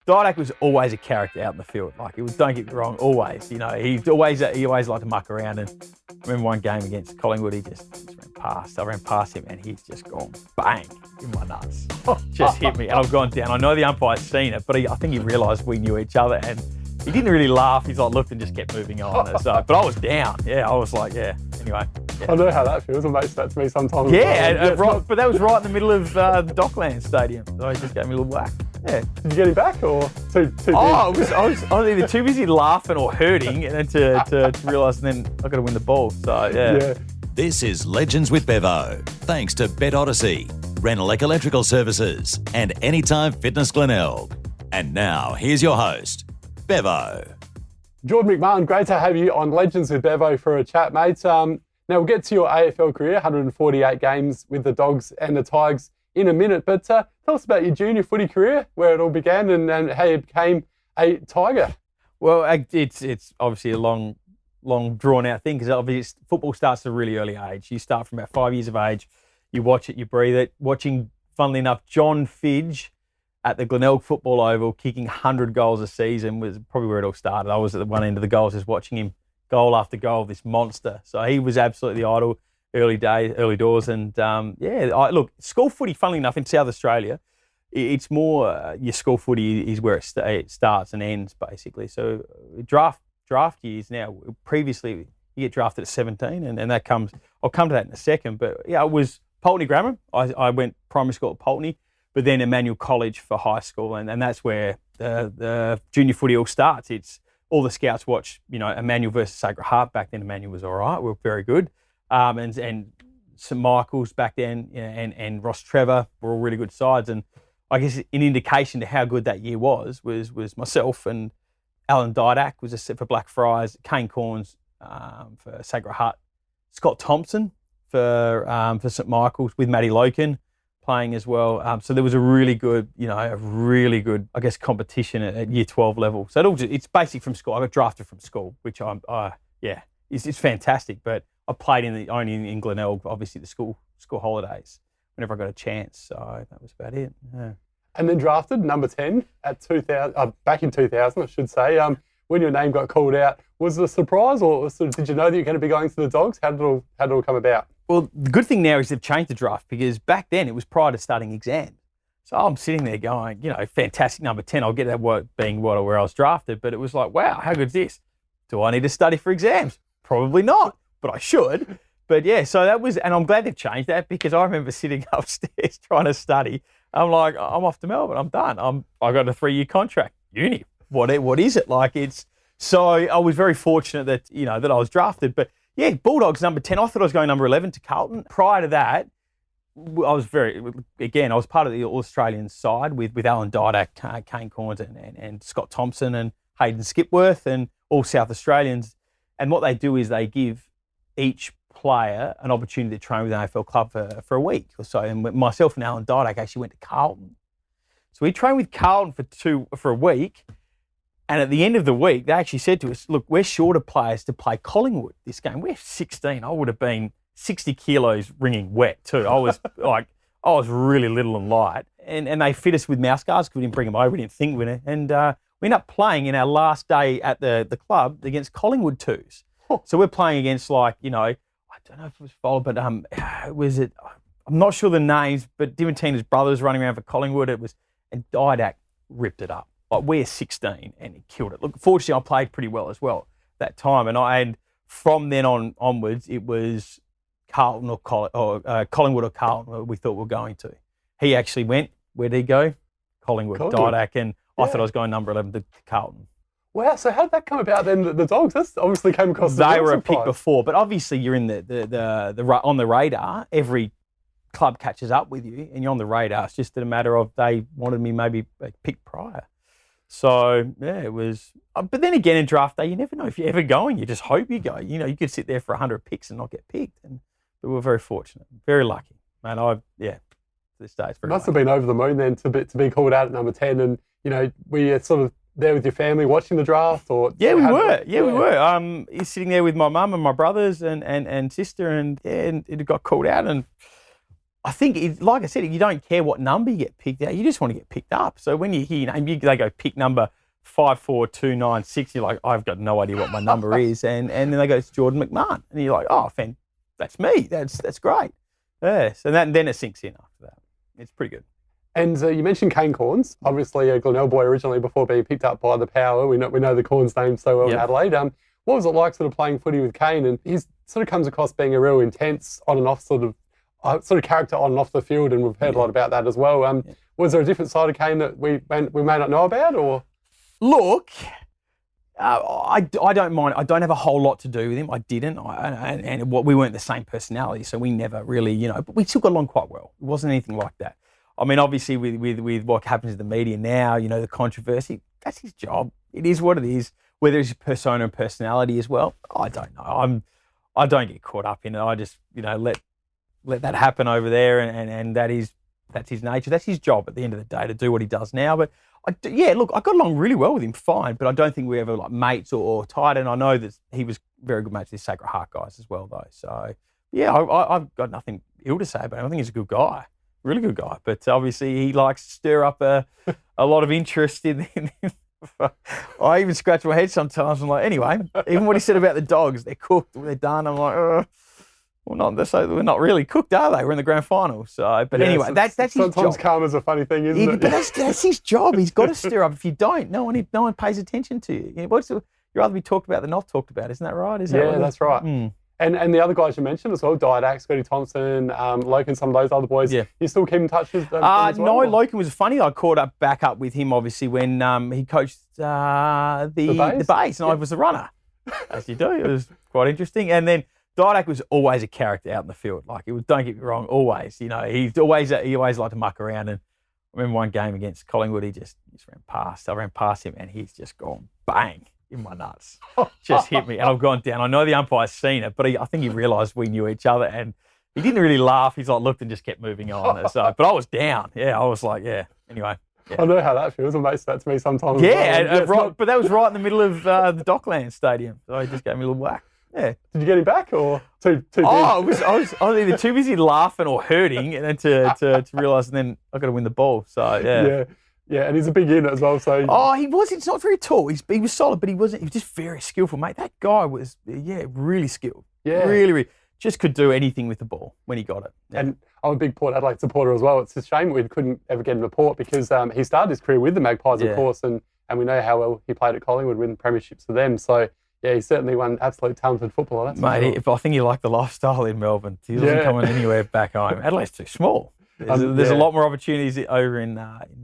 Didak was always a character out in the field. Like, it was, don't get me wrong, always. You know, he always liked to muck around. And I remember one game against Collingwood, he just ran past. I ran past him and he's just gone bang in my nuts. Just hit me and I've gone down. I know the umpire's seen it, but I think he realised we knew each other and he didn't really laugh. He's like looked and just kept moving on. So, but I was down. Yeah, I was like, yeah. Anyway. Yeah. I know how that feels. It makes that to me sometimes. Yeah, right, but that was right in the middle of the Docklands Stadium. So he just gave me a little whack. Yeah. Did you get him back or too big? I was either too busy laughing or hurting and then to realise then I've got to win the ball. So, yeah. This is Legends with Bevo. Thanks to Bet Odyssey, Glenelg Electrical Services, and Anytime Fitness Glenelg. And now, here's your host, Bevo. Jordan McMahon, great to have you on Legends with Bevo for a chat, mate. Now, we'll get to your AFL career, 148 games with the Dogs and the Tigers in a minute. But tell us about your junior footy career, where it all began and how you became a Tiger. Well, it's obviously a long drawn-out thing because obviously football starts at a really early age. You start from about 5 years of age. You watch it, you breathe it. Watching, funnily enough, John Fidge at the Glenelg Football Oval kicking 100 goals a season was probably where it all started. I was at the one end of the goals just watching him goal after goal, this monster. So he was absolutely the idol early doors. And look, school footy, funnily enough, in South Australia, it's more your school footy is where it starts and ends, basically. So draft years now, previously you get drafted at 17 and that comes, I'll come to that in a second, but yeah, it was Pulteney Grammar. I went primary school at Pulteney, but then Emmanuel College for high school, and that's where the junior footy all starts. It's all the scouts watch, Emmanuel versus Sacred Heart. Back then, Emmanuel was all right. We were very good. And St Michael's back then and Ross Trevor were all really good sides. And I guess an indication to how good that year was myself and Alan Didak was a set for Blackfriars, Kane Corns for Sacred Heart, Scott Thompson for St Michael's with Matty Loken playing as well. So there was a really good, I guess, competition at year 12 level. So it's basically from school. I got drafted from school, which it's fantastic. But I played only in Glenelg, obviously the school holidays, whenever I got a chance. So that was about it. Yeah. And then drafted number 10 at 2000, back in 2000, I should say. When your name got called out, was it a surprise, or did you know that you're going to be going to the Dogs? How did it all come about? Well, the good thing now is they've changed the draft because back then it was prior to starting exams. So I'm sitting there going, fantastic number 10. I'll get that where I was drafted. But it was like, wow, how good is this? Do I need to study for exams? Probably not, but I should. But yeah, so that was, and I'm glad they've changed that because I remember sitting upstairs trying to study. I'm like, I'm off to Melbourne. I'm done. I got a 3-year contract. Uni. What is it? Like so I was very fortunate that, that I was drafted. But yeah, Bulldogs number 10. I thought I was going number 11 to Carlton. Prior to that, I was part of the All-Australian side with Alan Didak, Kane Corns and Scott Thompson and Hayden Skipworth and all South Australians. And what they do is they give each player an opportunity to train with an AFL club for a week or so. And myself and Alan Didak actually went to Carlton. So we trained with Carlton for a week. And at the end of the week, they actually said to us, look, we're short of players to play Collingwood this game. We're 16. I would have been 60 kilos wringing wet too. I was really little and light. And they fit us with mouse guards because we didn't bring them over. We didn't think we would. And we ended up playing in our last day at the club against Collingwood twos. So we're playing against I don't know if it was followed, but I'm not sure the names, but Dimantina's brothers running around for Collingwood. And Didak ripped it up. Like, we're 16 and he killed it. Look, fortunately, I played pretty well as well that time. And from then onwards, it was Carlton or Collingwood or Carlton we thought we were going to. He actually went, where did he go? Collingwood. Didak. And I thought I was going number 11 to Carlton. Wow, so how did that come about then, the Dogs? That's obviously came across the They were a pick before, but obviously you're in the on the radar. Every club catches up with you and you're on the radar. It's just a matter of they wanted me maybe picked prior. So, yeah, it was... But then again, in draft day, you never know if you're ever going. You just hope you go. You could sit there for 100 picks and not get picked. But we're very fortunate, very lucky. Man, to this day, it's very Must have been over the moon then to be called out at number 10 and, were you sort of there with your family watching the draft? Or Yeah, we were. We were. He's sitting there with my mum and my brothers and sister and it got called out and I think, like I said, you don't care what number you get picked out. You just want to get picked up. So when you hear your name, they go pick number 54296. You're like, I've got no idea what my number is. And then they go, it's Jordan McMahon. And you're like, oh, that's me. That's great. Yeah. So then it sinks in after that. It's pretty good. And you mentioned Kane Corns, obviously a Glenelg boy originally before being picked up by the Power. We know the Corns name so well in Adelaide. What was it like sort of playing footy with Kane? And he sort of comes across being a real intense on and off sort of character on and off the field, and we've heard a lot about that as well. Was there a different side of Kane that we may not know about, or? Look, I don't mind. I don't have a whole lot to do with him. I didn't, and we weren't the same personality, so we never really, but we still got along quite well. It wasn't anything like that. I mean, obviously, with what happens in the media now, the controversy, that's his job. It is what it is. Whether it's persona and personality as well, I don't know. I don't get caught up in it. I just, let that happen over there, and that's his nature. That's his job at the end of the day to do what he does now. But look, I got along really well with him, fine. But I don't think we ever like mates or tight. And I know that he was very good mates with the Sacred Heart guys as well, though. So yeah, I've got nothing ill to say about him. I think he's a good guy. Really good guy, but obviously he likes to stir up a lot of interest in. I even scratch my head sometimes. I'm like, anyway, even what he said about the Dogs, they're cooked, they're done. I'm like, we're not really cooked, are they? We're in the grand final. So, but anyway, that's his job. Sometimes karma's a funny thing, isn't it? But that's his job. He's got to stir up. If you don't, no one pays attention to you. You'd rather be talked about than not talked about. Isn't that right? That's right. Mm. And the other guys you mentioned as well, Didac, Scotty Thompson, Loken, some of those other boys, you still keep in touch with them as well? No, Loken was funny. I caught back up with him, obviously, when he coached the base, and I was the runner, as you do. It was quite interesting. And then Didac was always a character out in the field. Like, don't get me wrong, always. He always liked to muck around. And I remember one game against Collingwood, he just ran past. I ran past him, and he's just gone bang in my nuts. Just hit me, and I've gone down. I know the umpire's seen it, but I think he realised we knew each other, and he didn't really laugh. He's like looked and just kept moving on. So, but I was down. Yeah, I was like, anyway. Yeah. I know how that feels. It makes that to me sometimes. Yeah, but that was right in the middle of the Docklands Stadium, so he just gave me a little whack. Yeah. Did you get him back, or too big? I was either too busy laughing or hurting, and then to realise, and then I got to win the ball. So yeah. Yeah, and he's a big unit as well. So he was. It's not very tall. He was solid, but he wasn't. He was just very skillful, mate. That guy was really skilled. Yeah, really just could do anything with the ball when he got it. Yeah. And I'm a big Port Adelaide supporter as well. It's a shame we couldn't ever get him to Port because he started his career with the Magpies, of course, and we know how well he played at Collingwood, winning premierships for them. So yeah, he's certainly one absolute talented footballer. That's mate, I think he liked the lifestyle in Melbourne. He doesn't come anywhere back home. Adelaide's too small. There's a lot more opportunities over in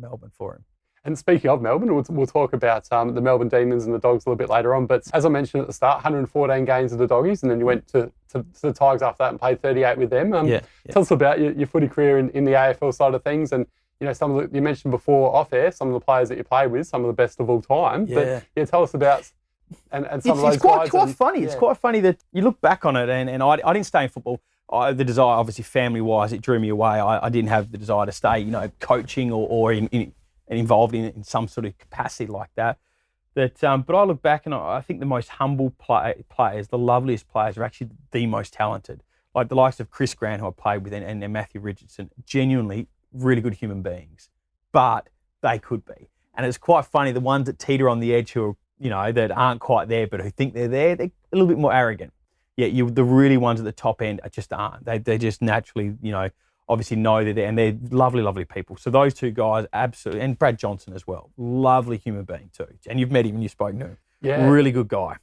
Melbourne for him. And speaking of Melbourne, we'll talk about the Melbourne Demons and the Dogs a little bit later on. But as I mentioned at the start, 114 games of the Doggies, and then you went to the Tigers after that and played 38 with them. Tell us about your footy career in the AFL side of things, and some of you mentioned before off air, some of the players that you played with, some of the best of all time. Yeah. But tell us about and some of those guys. It's quite funny. Yeah. It's quite funny that you look back on it, and I didn't stay in football. The desire, obviously, family-wise, it drew me away. I didn't have the desire to stay, coaching or involved in some sort of capacity like that. But I look back and I think the most humble players, the loveliest players, are actually the most talented. Like the likes of Chris Grant, who I played with, and Matthew Richardson, genuinely really good human beings. But they could be. And it's quite funny, the ones that teeter on the edge who are, that aren't quite there, but who think they're there, they're a little bit more arrogant. Yeah, the really ones at the top end just aren't. They just naturally, obviously know they're there, and they're lovely, lovely people. So those two guys, absolutely, and Brad Johnson as well, lovely human being too. And you've met him and you've spoken to him. Yeah. Really good guy.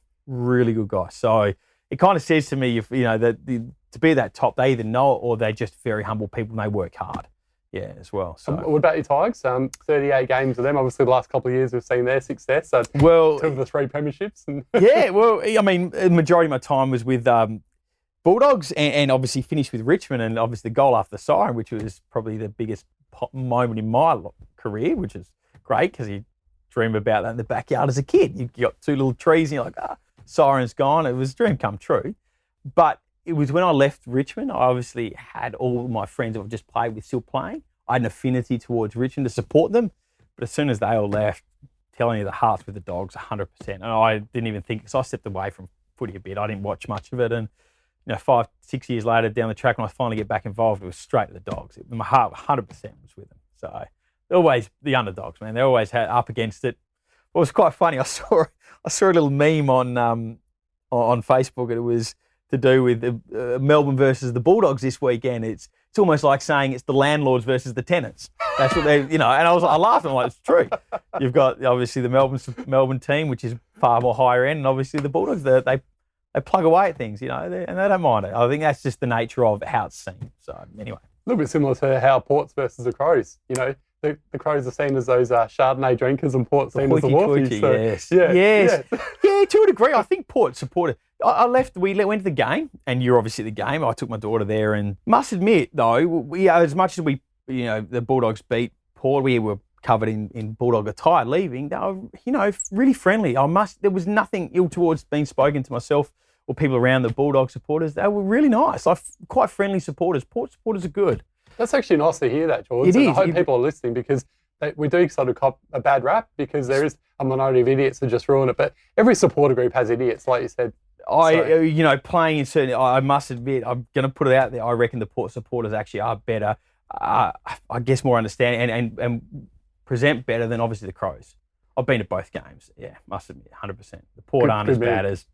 So it kind of says to me, that to be at that top, they either know it or they're just very humble people and they work hard. Yeah, as well. So what about your Tigers? 38 games of them. Obviously, the last couple of years we've seen their success. So 2 of the 3 premierships. I mean, the majority of my time was with Bulldogs and obviously finished with Richmond, and obviously the goal after the siren, which was probably the biggest moment in my career, which is great because you dream about that in the backyard as a kid. You got 2 little trees and you're like, siren's gone. It was a dream come true. But it was when I left Richmond, I obviously had all my friends that I've just played with still playing. I had an affinity towards Richmond to support them. But as soon as they all left, telling you the heart's with the Dogs, 100%. And I didn't even think, because I stepped away from footy a bit. I didn't watch much of it. And 5, 6 years later down the track, when I finally get back involved, it was straight to the Dogs. My heart 100% was with them. So they're always the underdogs, man. They always had up against it. It was quite funny. I saw a little meme on Facebook, and it was to do with Melbourne versus the Bulldogs this weekend. It's almost like saying it's the landlords versus the tenants. That's what they, and I laughed. I'm like, it's true. You've got obviously the Melbourne team, which is far more higher end, and obviously the Bulldogs. They plug away at things, and they don't mind it. I think that's just the nature of how it's seen. So anyway, A little bit similar to how Ports versus the Crows. The Crows are seen as those Chardonnay drinkers, and Port's seen as the Wharfies. So, yes. Yeah, to a degree. I think Port supported. I left. We went to the game, and you're obviously at the game. I took my daughter there, and must admit though, we as much as we, the Bulldogs beat Port, we were covered in Bulldog attire leaving. They were, really friendly. There was nothing ill towards being spoken to myself or people around the Bulldog supporters. They were really nice. Quite friendly supporters. Port supporters are good. That's actually nice to hear that, George. It is. I hope people are listening, because we do sort of cop a bad rap, because there is a minority of idiots that just ruin it. But every supporter group has idiots, like you said. Playing in certain, I must admit, I'm going to put it out there, I reckon the Port supporters actually are better, I guess more understanding and present better than obviously the Crows. I've been to both games. Yeah, must admit, 100%. The Port aren't as bad as...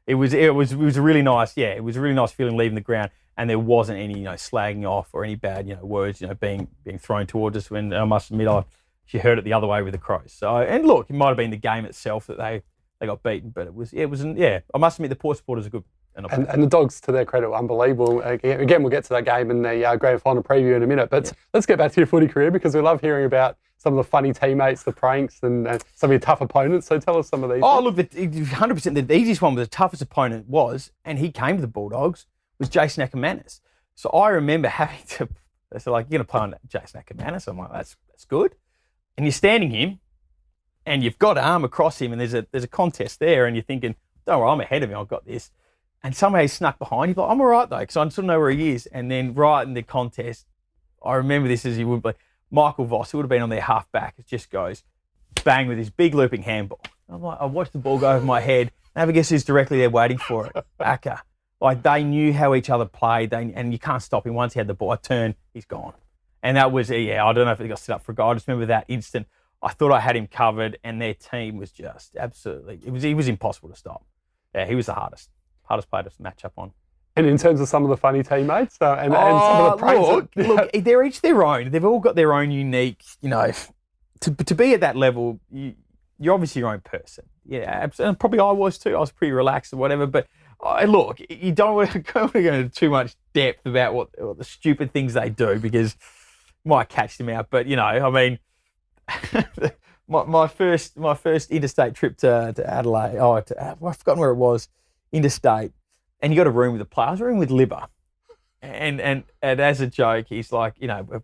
It was a really nice, it was a really nice feeling leaving the ground, and there wasn't any, slagging off or any bad, words, being thrown towards us. When I must admit, she heard it the other way with the Crows. So, and look, it might have been the game itself that they got beaten, but it was I must admit the Port supporters are good. And the Dogs, to their credit, were unbelievable. Again, we'll get to that game in the grand final preview in a minute. But let's get back to your footy career, because we love hearing about some of the funny teammates, the pranks, and some of your tough opponents. So tell us some of these. Oh, look, 100% the easiest one was the toughest opponent was, and he came to the Bulldogs, was Jason Ackermanis. So I remember having to, they said, like, you're going to play on Jason Ackermanis. I'm like, that's good. And you're standing him, and you've got arm across him, and there's a contest there, and you're thinking, don't worry, I'm ahead of him, I've got this. And somehow he snuck behind you, but I'm all right though, because I still know where he is. And then right in the contest, I remember this as he would be, Michael Voss, who would have been on their half back, it just goes bang with his big looping handball. I'm like, I watched the ball go over my head, and have a guess who's directly there waiting for it? Acker. Like, they knew how each other played, and you can't stop him. Once he had the ball, I turn, he's gone. And that was, I don't know if he got set up for a goal. I just remember that instant. I thought I had him covered, and their team was just absolutely, he was impossible to stop. Yeah, he was the hardest player to match up on. And in terms of some of the funny teammates and some of the pranks. Look, they're each their own. They've all got their own unique, to be at that level, you're obviously your own person. Yeah, and probably I was too. I was pretty relaxed or whatever. But look, you don't want to go into too much depth about what the stupid things they do, because you might catch them out. But, my first interstate trip to Adelaide, I've forgotten where it was, interstate, and you got a room with a player. I was in a room with Libba, and as a joke, he's like, we've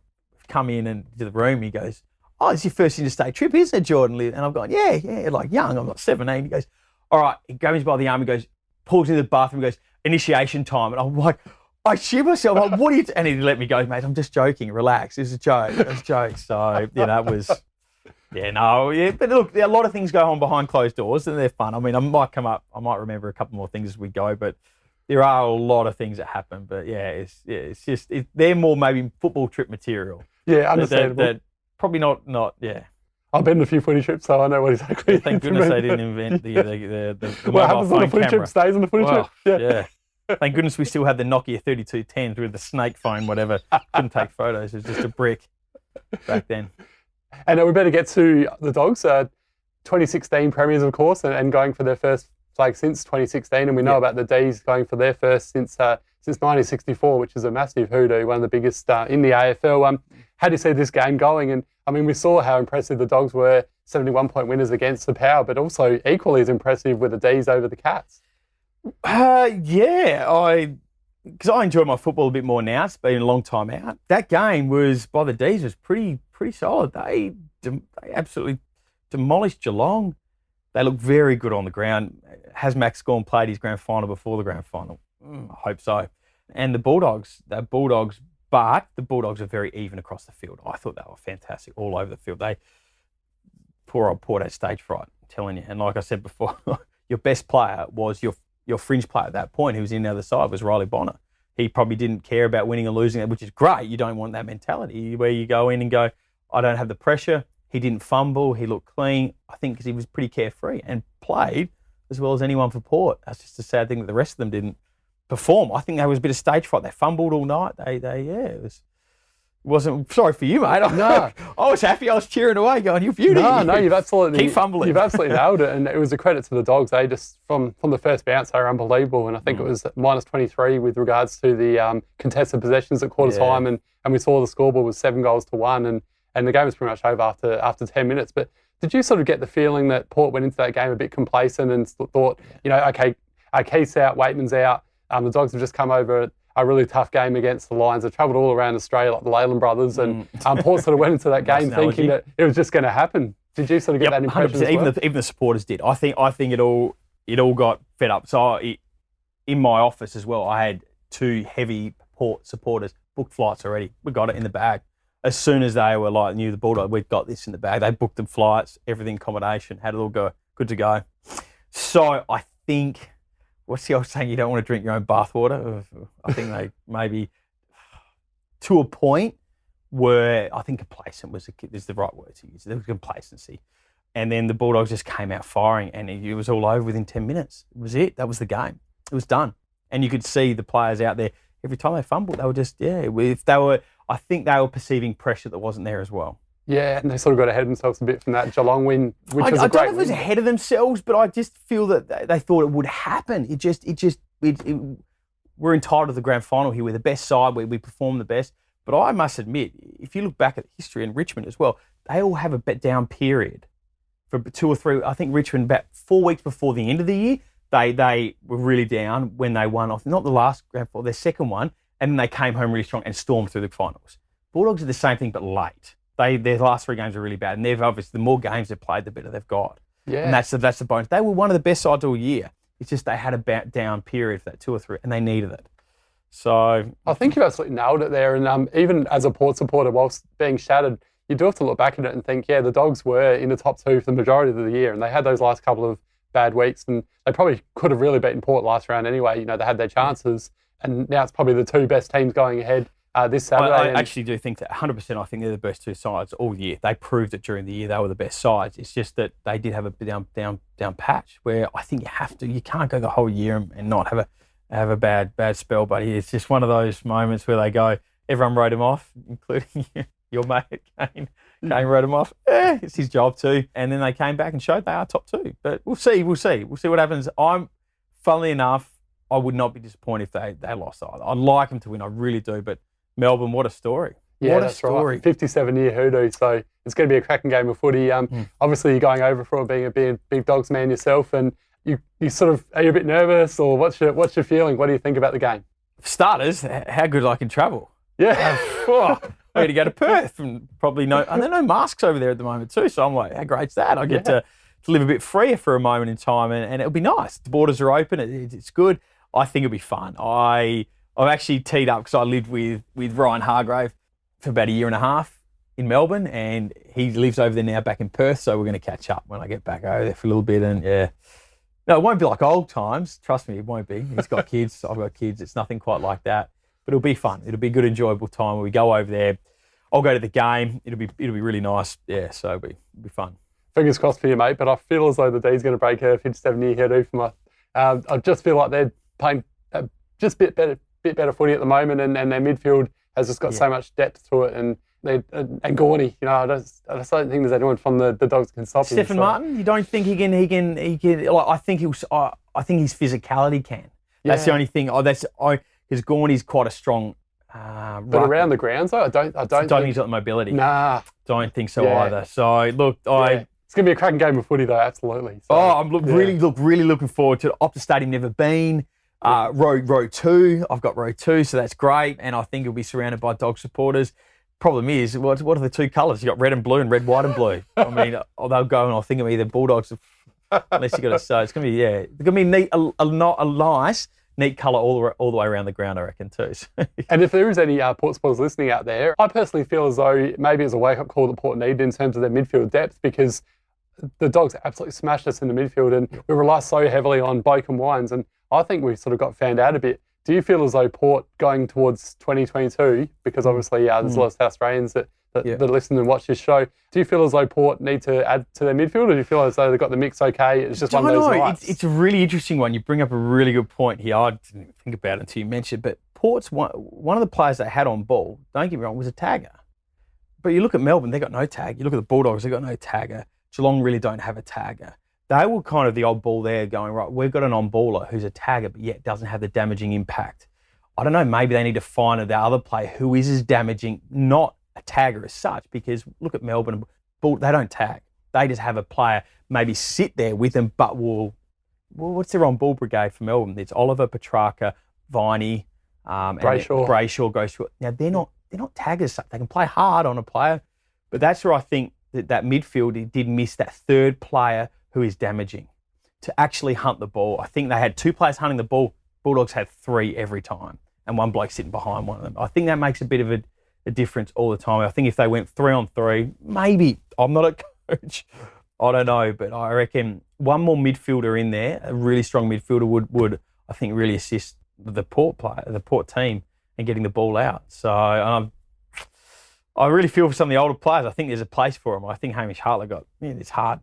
come in and to the room. He goes, "Oh, it's your first interstate trip, isn't it, Jordan?" And I'm going, "Yeah, like young. I'm not 17." He goes, "All right." He grabs me by the arm. He goes, pulls me to the bathroom. He goes, "Initiation time," and I'm like, I shit myself. I'm like, "What are you?" And he let me go, "Mate, I'm just joking. Relax. It's a joke. It's a joke." So that was. But look, a lot of things go on behind closed doors, and they're fun. I mean, I might remember a couple more things as we go, but there are a lot of things that happen. But it's just they're more maybe football trip material. Yeah, understandable. That probably not. I've been to a few footy trips, so I know what exactly. Yeah, thank goodness they didn't invent the what happens on a footy trip stays on the footy trip. Yeah. Thank goodness we still had the Nokia 3210s with the snake phone, whatever. Couldn't take photos. It was just a brick back then. And we better get to the Dogs. 2016 premiers, of course, and going for their first flag since 2016. And we know about the D's going for their first since 1964, which is a massive hoodoo, one of the biggest in the AFL. How do you see this game going? And I mean, we saw how impressive the Dogs were, 71-point winners against the Power, but also equally as impressive with the D's over the Cats. Because I enjoy my football a bit more now. It's been a long time out. That game was, by the D's, was pretty solid. They absolutely demolished Geelong. They look very good on the ground. Has Max Gorn played his grand final before the grand final? I hope so. And the Bulldogs, but the Bulldogs are very even across the field. I thought they were fantastic all over the field. Poor old Port had stage fright, I'm telling you. And like I said before, your best player was your your fringe player at that point, who was in the other side, was Riley Bonner. He probably didn't care about winning or losing, which is great. You don't want that mentality where you go in and go, I don't have the pressure. He didn't fumble. He looked clean, I think, because he was pretty carefree and played as well as anyone for Port. That's just a sad thing that the rest of them didn't perform. I think there was a bit of stage fright. They fumbled all night. It wasn't sorry for you, mate. No. I was happy. I was cheering away, going, "You beauty." No, you've absolutely keep fumbling. You've absolutely nailed it, and it was a credit to the Dogs. They just from the first bounce, they were unbelievable, and I think it was -23 with regards to the contested possessions at quarter time, and we saw the scoreboard was 7-1, and the game was pretty much over after 10 minutes. But did you sort of get the feeling that Port went into that game a bit complacent and thought, okay, Keith's out, Waitman's out, the Dogs have just come over a really tough game against the Lions. They've travelled all around Australia, like the Leyland brothers, and Port sort of went into that game thinking that it was just going to happen. Did you sort of get that impression? 100%. As well? Even the supporters did. I think it all got fed up. So in my office as well, I had 2 heavy Port supporters booked flights already. We got it in the bag. As soon as they were knew the Bulldogs, we've got this in the bag. They booked them flights, everything, accommodation, had it all good to go. So I think, what's the old saying? You don't want to drink your own bathwater. I think they maybe, to a point, were, I think complacent is the right word to use. There was complacency. And then the Bulldogs just came out firing, and it was all over within 10 minutes. It was it. That was the game. It was done. And you could see the players out there, every time they fumbled, they were just, I think they were perceiving pressure that wasn't there as well. Yeah, and they sort of got ahead of themselves a bit from that Geelong win, which was a great win. I don't know if it was ahead of themselves, but I just feel that they thought it would happen. We're entitled to the grand final here. We're the best side. We perform the best. But I must admit, if you look back at history in Richmond as well, they all have a down period for 2 or 3. I think Richmond, about 4 weeks before the end of the year, they were really down when they won off, not the last grand final, their second one, and then they came home really strong and stormed through the finals. Bulldogs are the same thing, but late. Their last 3 games are really bad, and they've obviously, the more games they've played, the better they've got. Yeah. And that's the bonus. They were one of the best sides all year. It's just they had a down period for that 2 or 3, and they needed it. So I think you absolutely nailed it there. And even as a Port supporter, whilst being shattered, you do have to look back at it and think, the Dogs were in the top 2 for the majority of the year, and they had those last couple of bad weeks, and they probably could have really beaten Port last round anyway. They had their chances, and now it's probably the 2 best teams going ahead this Saturday. I actually do think that 100%. I think they're the best 2 sides all year. They proved it during the year. They were the best sides. It's just that they did have a down patch where I think you can't go the whole year and not have a bad spell. But it's just one of those moments where they go, everyone wrote him off, including your mate Kane. Kane wrote him off. It's his job too. And then they came back and showed they are top 2. But we'll see what happens. Funnily enough, I would not be disappointed if they lost either. I'd like them to win, I really do. But Melbourne, what a story. Yeah, what that's a story. Right. 57-year hoodoo, so it's going to be a cracking game of footy. Obviously, you're going over for it, being a big Dogs man yourself, and you sort of, are you a bit nervous, or what's your feeling? What do you think about the game? For starters, how good I can travel. Yeah. I had to go to Perth, and probably and there are no masks over there at the moment too, so I'm like, how great's that? I get to live a bit freer for a moment in time, and it'll be nice. The borders are open, it's good. I think it'll be fun. I've actually teed up because I lived with Ryan Hargrave for about a year and a half in Melbourne, and he lives over there now back in Perth, so we're going to catch up when I get back over there for a little bit. And no, it won't be like old times. Trust me, it won't be. He's got kids, I've got kids. It's nothing quite like that, but it'll be fun. It'll be a good, enjoyable time when we go over there. I'll go to the game. It'll be really nice. Yeah, so it'll be fun. Fingers crossed for you, mate. But I feel as though the D's going to break her 57-year hairdo for my. I just feel like they're playing just a bit better footy at the moment, and their midfield has just got so much depth to it, and Gorney, I just don't think there's anyone from the Dogs that can stop him. Stephen Martin, you don't think he can? I think I think his physicality can. That's the only thing. Because Gorney's quite a strong. But around the grounds, though, I don't think he's got the mobility. Nah, don't think so either. So look, it's going to be a cracking game of footy, though. Absolutely. So, I'm really looking forward to it. Optus Stadium, never been. Row 2, I've got row 2, so that's great. And I think it'll be surrounded by Dog supporters. Problem is, what are the 2 colours? You've got red and blue and red, white and blue. I mean, they'll go and I'll think of either Bulldogs, unless you got to say. It's going to be, it's going to be neat, a nice, neat colour all the way around the ground, I reckon, too. And if there is any Port supporters listening out there, I personally feel as though maybe it's a wake-up call that Port needed in terms of their midfield depth, because the Dogs absolutely smashed us in the midfield, and we rely so heavily on Boak and Wines. And I think we sort of got found out a bit. Do you feel as though Port going towards 2022, because obviously there's a lot of South Australians that listen and watch this show, do you feel as though Port need to add to their midfield, or do you feel as though they've got the mix okay? It's just one of those nights. It's a really interesting one. You bring up a really good point here. I didn't even think about it until you mentioned it, but Port's one of the players they had on ball, don't get me wrong, was a tagger. But you look at Melbourne, they got no tag. You look at the Bulldogs, they got no tagger. Geelong really don't have a tagger. They were kind of the odd ball there going, right, we've got an on-baller who's a tagger, but yet doesn't have the damaging impact. I don't know, maybe they need to find the other player who is as damaging, not a tagger as such, because look at Melbourne, they don't tag. They just have a player maybe sit there with them, but what's their on-ball brigade for Melbourne? It's Oliver, Petrarca, Viney, Brayshaw goes through it. Now, they're not taggers. They can play hard on a player, but that's where I think that midfield did miss that third player who is damaging to actually hunt the ball. I think they had 2 players hunting the ball. Bulldogs had 3 every time, and one bloke sitting behind one of them. I think that makes a bit of a difference all the time. I think if they went 3-on-3, maybe, I'm not a coach, I don't know, but I reckon one more midfielder in there, a really strong midfielder would I think really assist the Port team and getting the ball out. So I really feel for some of the older players. I think there's a place for them. I think Hamish Hartley it's hard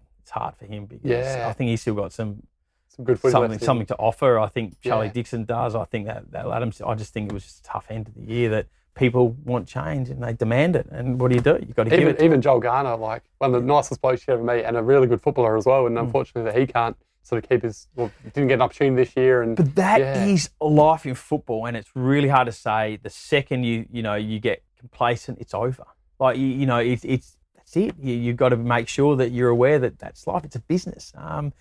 for him because I think he's still got some good footy something to offer. I think Charlie Dixon does. I think that Adams. I just think it was just a tough end of the year that people want change and they demand it. And what do? You've got to give it. Even Joel Garner, like one of the nicest blokes you ever meet, and a really good footballer as well. And unfortunately, that he can't sort of didn't get an opportunity this year. But that is life in football, and it's really hard to say. The second you get complacent, it's over. Like it's that's it. You've got to make sure that you're aware that that's life. It's a business.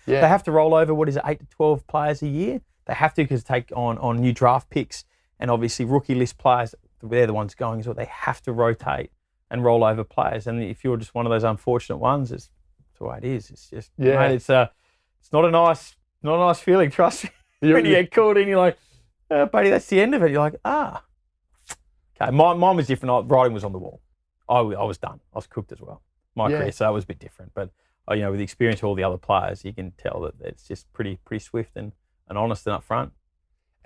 They have to roll over, 8 to 12 players a year. They have to because take on new draft picks and obviously rookie list players. They're the ones going as well. They have to rotate and roll over players. And if you're just one of those unfortunate ones, it's the way it is. It's just mate, it's not a nice feeling. Trust me. When you get called in, you're like, buddy, that's the end of it. You're like, okay. Mine was different. Writing was on the wall. I was done. I was cooked as well. My career, so that was a bit different. But with the experience of all the other players, you can tell that it's just pretty swift and honest and upfront.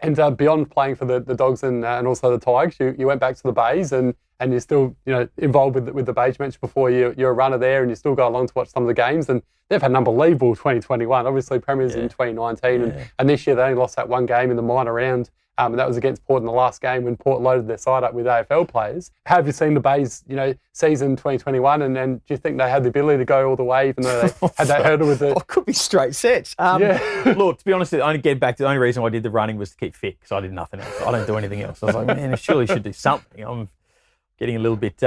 And beyond playing for the Dogs and also the Tigers, you went back to the Bays and you're still involved with the Bays. You mentioned before you're a runner there and you still go along to watch some of the games. And they've had an unbelievable 2021. Obviously, Premiers in 2019, and this year they only lost that one game in the minor round. And that was against Port in the last game when Port loaded their side up with AFL players. How have you seen the Bays, season 2021? And do you think they had the ability to go all the way, even though they had that hurdle with it? It could be straight sets. Look, to be honest, the only reason I did the running was to keep fit because I did nothing else. I don't do anything else. I was like, man, I surely should do something. I'm getting a little bit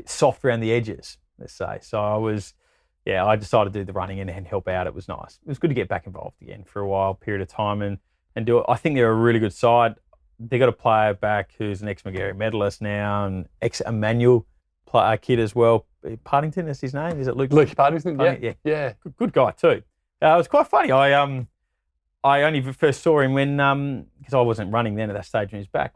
soft around the edges, let's say. So I decided to do the running and help out. It was nice. It was good to get back involved again for a period of time and do it. I think they're a really good side. They got a player back who's an ex-Magarey medalist now, and ex-Emmanuel kid as well. Partington is his name. Is it Luke? Luke Partington. Yeah. Good guy too. It was quite funny. I only first saw him when because I wasn't running then at that stage when he was back.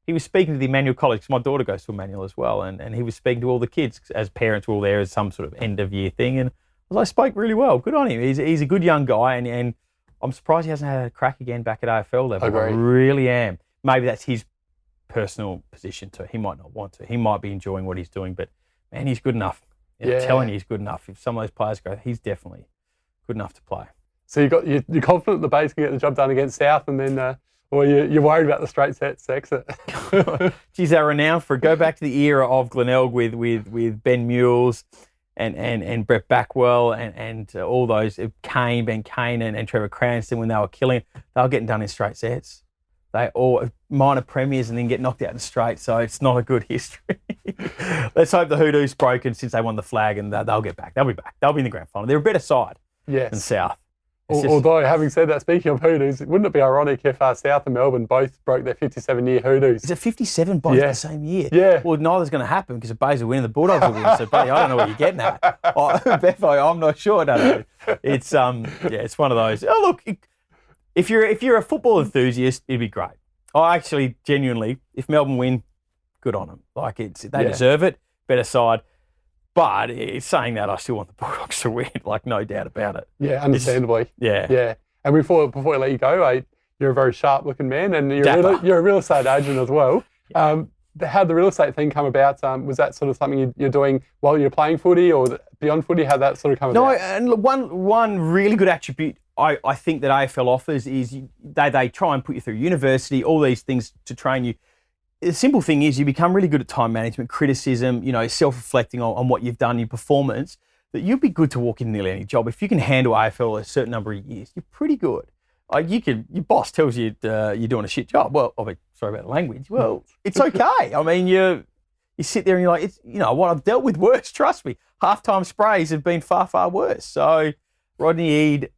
He was speaking to the Emmanuel College because my daughter goes to Emmanuel as well, and he was speaking to all the kids as parents were all there as some sort of end of year thing, and I spoke really well. Good on him. He's a good young guy, and I'm surprised he hasn't had a crack again back at AFL level. Agreed. I really am. Maybe that's his personal position too. He might not want to. He might be enjoying what he's doing, but man, he's good enough. I'm telling you, he's good enough. If some of those players go, he's definitely good enough to play. So you're confident the Bays can get the job done against South, and then, or you're worried about the straight sets exit? Geez, they're renowned for it. Go back to the era of Glenelg with Ben Mules and Brett Backwell and all those, Ben Kane and Trevor Cranston, when they were killing it, they were getting done in straight sets. They all minor premiers and then get knocked out in straight, so it's not a good history. Let's hope the hoodoo's broken since they won the flag and they'll get back. They'll be back. They'll be in the grand final. They're a better side than South. Although, having said that, speaking of hoodoos, wouldn't it be ironic if South and Melbourne both broke their 57-year hoodoos? Is it 57 both the same year? Yeah. Well, neither's going to happen because the Bays will win and the Bulldogs will win. So, buddy, I don't know what you're getting at. Bevo, I'm not sure. No. It's it's one of those. Oh, look, if you're a football enthusiast, it'd be great. I actually, genuinely, if Melbourne win, good on them. Like they deserve it. Better side. But it's saying that I still want the Bulldogs to win, like no doubt about it. Yeah, understandably. Yeah. And before I let you go, You're a very sharp-looking man, and you're Dapper. you're a real estate agent as well. How'd the real estate thing come about? Was that sort of something you're doing while you're playing footy or beyond footy? How'd that sort of come about? No, and look, one really good attribute I think that AFL offers is they try and put you through university, all these things to train you. The simple thing is you become really good at time management, criticism, self-reflecting on what you've done, your performance, that you'll be good to walk in nearly any job. If you can handle AFL a certain number of years, you're pretty good. Your boss tells you you're doing a shit job. Well, sorry about the language. Well, it's okay. I mean, you sit there and you're like, what, I've dealt with worse, trust me. Halftime sprays have been far, far worse. So Rodney Eade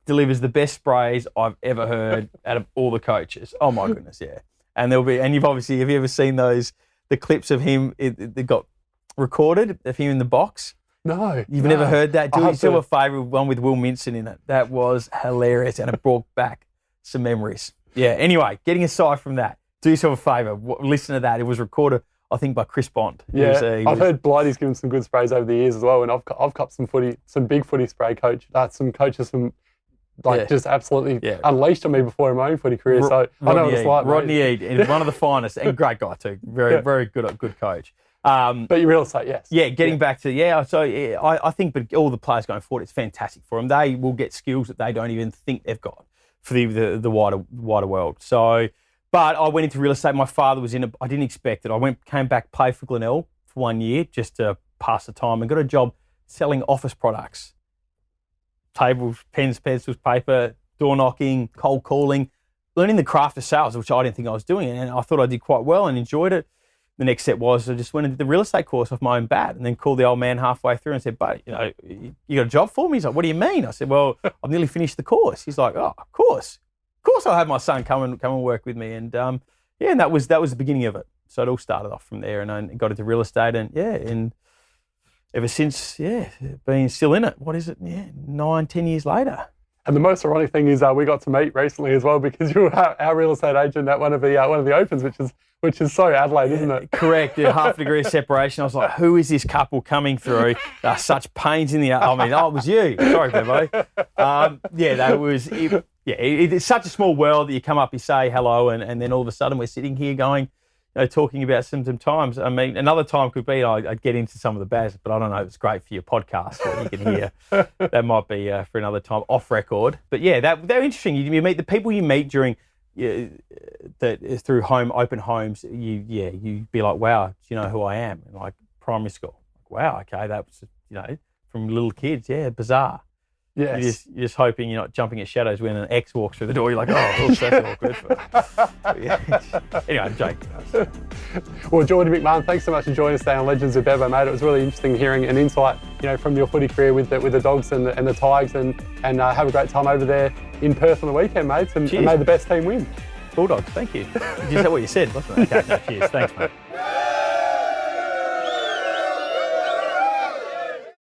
delivers the best sprays I've ever heard out of all the coaches. Oh my goodness, yeah. And have you ever seen the clips of him that got recorded of him in the box? No. You've never heard that? Do yourself a favour, one with Will Minson in it. That was hilarious and it brought back some memories. Yeah, anyway, getting aside from that, do yourself a favour, listen to that. It was recorded, I think, by Chris Bond. Yeah, I've heard Blighty's given some good sprays over the years as well, and I've copped some big footy spray some coaches just absolutely unleashed on me before in my own footy career. So I know what it's like. Rodney Eade is one of the finest and great guy too. Very good coach. But your real estate, yes. Yeah, getting back to, so I think but all the players going forward, it's fantastic for them. They will get skills that they don't even think they've got for the wider world. So, but I went into real estate. My father was in it. I didn't expect it. Came back, played for Glenelg for 1 year just to pass the time and got a job selling office products. Tables, pens, pencils, paper, door knocking, cold calling, learning the craft of sales, which I didn't think I was doing. And I thought I did quite well and enjoyed it. The next step was I just went and did the real estate course off my own bat and then called the old man halfway through and said, buddy, you got a job for me? He's like, what do you mean? I said, well, I've nearly finished the course. He's like, oh, of course I'll have my son come and work with me. And and that was the beginning of it. So it all started off from there and I got into real estate and ever since, being still in it. What is it? 9-10 years later. And the most ironic thing is we got to meet recently as well because you were our real estate agent at one of the opens, which is so Adelaide, isn't it? Correct. Half a degree of separation. I was like, who is this couple coming through? Such pains in the... it was you. Sorry, Bevo. That was... it's such a small world that you come up, you say hello, and then all of a sudden we're sitting here going... talking about some times. I mean, another time could be I'd get into some of the bads, but I don't know. It's great for your podcast that you can hear. That might be for another time off record. But they're interesting. You meet the people you meet during through open homes. You be like, wow, do you know who I am? And like primary school, wow, okay, that was from little kids, bizarre. Yes. You're just hoping you're not jumping at shadows when an ex walks through the door. You're like, oh, that's awkward. Anyway, I'm joking. Well, Jordan McMahon, thanks so much for joining us today on Legends with Bevo, mate. It was really interesting hearing an insight, from your footy career with the Dogs and the Tigers, and have a great time over there in Perth on the weekend, mates, and may the best team win. Bulldogs, thank you. Is that what you said, wasn't it? Okay, cheers. Thanks, mate.